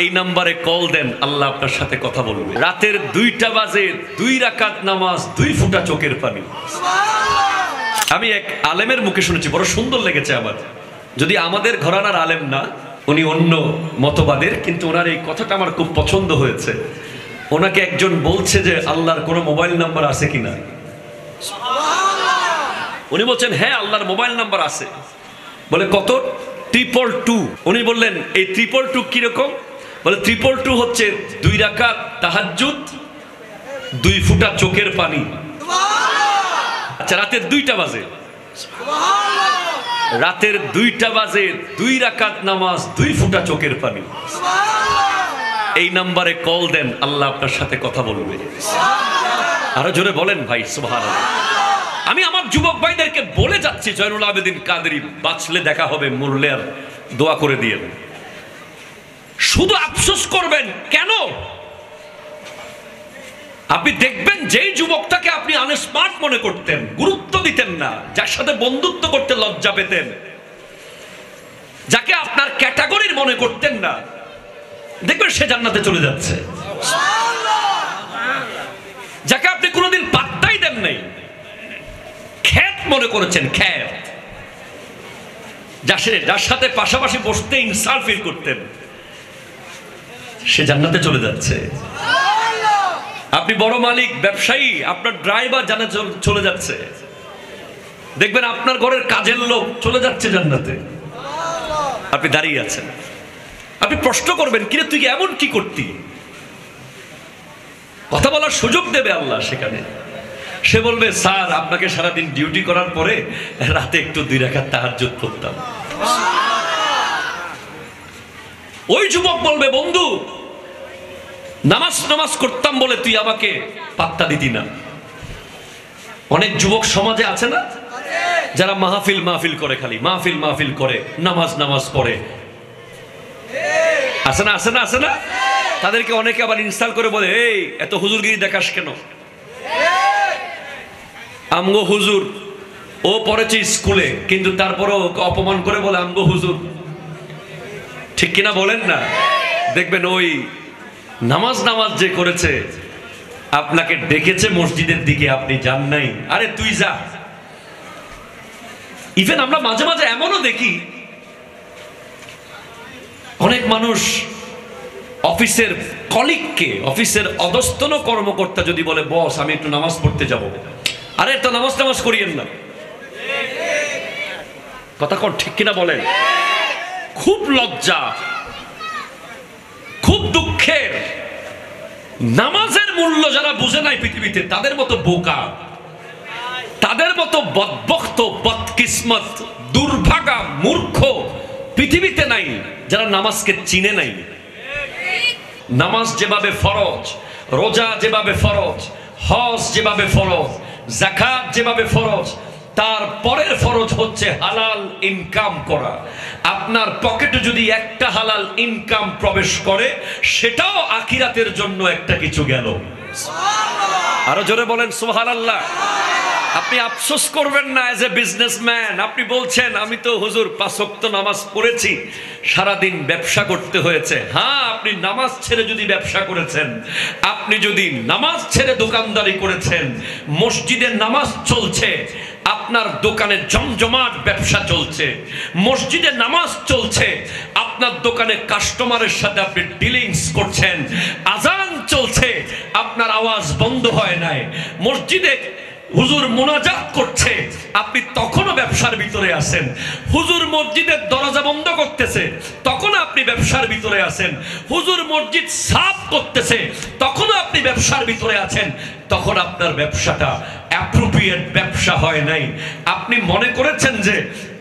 এই নম্বরে কল দেন, আল্লাহ আপনার সাথে কথা বলবে। রাতের 2টা বাজে, 2 রাকাত নামাজ, 2 ফোঁটা চোখের পানি। আমি এক আলেমের মুখে শুনেছি, বড় সুন্দর লেগেছে আমার। যদি আমাদের ঘরানার আলেম না, উনি অন্য মতবাদের, কিন্তু ওনার এই কথাটা আমার খুব পছন্দ হয়েছে। ওনাকে একজন বলছে যে আল্লাহর কোনো মোবাইল নাম্বার আছে কিনা। উনি বলছেন হ্যাঁ আল্লাহর মোবাইল নাম্বার আছে। বলে কত? 222। উনি বললেন এই 222 কিরকম? বলে 222 হচ্ছে 2 রাকাত তাহাজ্জুদ, 2 ফোঁটা চোখের পানি। আচ্ছা, রাতের 2টা বাজে, রাতের 2টা বাজে, 2 রাকাত নামাজ, 2 ফোঁটা চোখের পানি। এই নম্বরে কল দেন, আল্লাহ আপনার সাথে কথা বলবে। আরো জোরে বলেন ভাই সুবহানাল্লাহ। আমি আমার যুবক ভাইদেরকে বলে যাচ্ছি, জয়নুল আবেদিন কাদেরী বাঁচলে দেখা হবে, মরলে আর দোয়া করে দিয়েন। শুধু আফসোস করবেন কেন? আপনি দেখবেন যেই যুবকটাকে আপনি আনস্মার্ট মনে করতেন, গুরুত্ব দিতেন না, যার সাথে বন্ধুত্ব করতে লজ্জা পেতেন, যাকে আপনার ক্যাটাগরির মনে করতেন না, দেখবেন সে জান্নাতে চলে যাচ্ছে। যাকে আপনি কোনোদিন পাত্তাই দেন নাই, খ্যাত মনে করেছেন, খ্যাত, যার সাথে পাশাপাশি বসতে ইনসাল্ট ফিল করতেন, সে জান্নাতে চলে যাচ্ছে। আপনি বড় মালিক, ব্যবসায়ী, আপনার ড্রাইভার জান্নাতে চলে যাচ্ছে। দেখবেন আপনার ঘরের কাজের লোক চলে যাচ্ছে জান্নাতে, আপনি দাঁড়িয়ে আছেন। আপনি প্রশ্ন করবেন কিরে তুই এমন কি করতি? কথা বলার সুযোগ দেবে আল্লাহ সেখানে। সে বলবে স্যার আপনাকে সারাদিন ডিউটি করার পরে রাতে একটু 2 রাকাত তাহাজ্জুদ করতাম। ওই যুবক বলবে বন্ধু নামাজ করতাম বলে তুই আমাকে পাত্তা দিতি না। অনেক যুবক সমাজে আছে না, যারা মাহফিল করে, খালি মাহফিল করে, নামাজ পড়ে, আছে না? তাদেরকে অনেকে আবার ইনস্টল করে বলে এই এত হুজুরগিরি দেখাস কেন? আমগো হুজুর, ও পড়েছে স্কুলে কিন্তু তারপরও অপমান করে বলে আমগো হুজুর। ঠিক কিনা বলেন না? দেখবেন ওই নামাজ যে করেছে, আপনাকে ডেকেছে মসজিদের দিকে, আপনি যান নাই, আরে তুই যা। ইভেন আমরা মাঝে মাঝে এমনও দেখি, অনেক মানুষ অফিসের কলিগকে, অফিসের অধস্তন কর্মকর্তা যদি বলে বস আমি একটু নামাজ পড়তে যাব, আরে তো নামাজ করিয়েন না। কথা কোন ঠিক কিনা বলেন? খুব লজ্জা, খুব দুঃখের। নামাজের মূল্য যারা বুঝে নাই পৃথিবীতে, তাদের মতো বোকা, তাদের মতো বদবখ্ত, বদকিসমত, দুর্ভাগা, মূর্খ পৃথিবীতে নাই যারা নামাজকে চিনে নাই। নামাজ যেভাবে ফরজ, রোজা যেভাবে ফরজ, হজ যেভাবে ফরজ, যাকাত যেভাবে ফরজ, তার পরের ফরজ হচ্ছে হালাল ইনকাম করা। আপনার পকেটে যদি একটা হালাল ইনকাম প্রবেশ করে, সেটাও আখিরাতের জন্য একটা কিছু গেল। আরো জোরে বলেন সুবহানাল্লাহ। আপনি আফসোস করবেন না এজ এ বিজনেসম্যান। আপনি বলছেন আমি তো হুজুর 5 ওয়াক্ত নামাজ পড়েছি, সারাদিন ব্যবসা করতে হয়েছে। হ্যাঁ, আপনি নামাজ ছেড়ে যদি ব্যবসা করেছেন, আপনি যদি নামাজ ছেড়ে দোকানদারি করেছেন, মসজিদে নামাজ চলছে, আপনার দোকানে জমজমাট ব্যবসা চলছে, মসজিদে নামাজ চলছে, আপনার দোকানে কাস্টমারের সাথে আপনি ডিলিংস করছেন, আজান চলছে, আপনার আওয়াজ বন্ধ হয় নাই, মসজিদে হুজুর মুনাজাত করছে, আপনি তখনও ব্যবসার ভিতরে আছেন। হুজুর মসজিদের দরজা বন্ধ করতেছে, তখন আপনি ব্যবসার ভিতরে আছেন। হুজুর মসজিদ সাফ করতেছে, তখনও আপনি ব্যবসার ভিতরে আছেন। তখন আপনার ব্যবসাটা অ্যাপ্রোপ্রিয়েট ব্যবসা হয় নাই। আপনি মনে করেছেন যে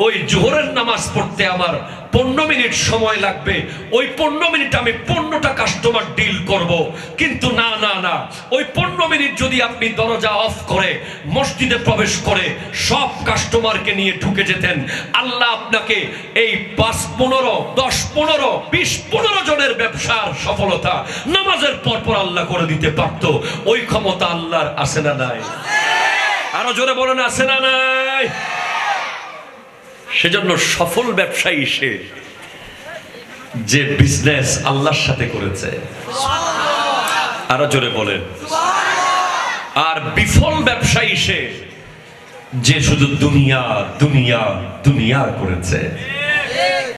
ওই জোহরের নামাজ পড়তে আমার 15 মিনিট সময় লাগবে, ওই 15 মিনিট আমি 15টা কাস্টমার ডিল করব। কিন্তু না, ওই 15 মিনিট যদি আপনি দরজা অফ করে মসজিদে প্রবেশ করে সব কাস্টমারকে নিয়ে ঢুকে যেতেন, আল্লাহ আপনাকে এই 5, 15, 10, 15, 20, 15 জনের ব্যবসার সফলতা নামাজের পর আল্লাহ করে দিতে পারত। ওই ক্ষমতা আল্লাহর আছে না নাই? আরো জোরে বলেন আছে না নাই? সেজন্য সফল ব্যবসায়ী সে যে বিজনেস আল্লাহর সাথে করেছে, আরো জোরে বলেন। আর বিফল ব্যবসায়ী সে যে শুধু দুনিয়া দুনিয়া দুনিয়া করেছে।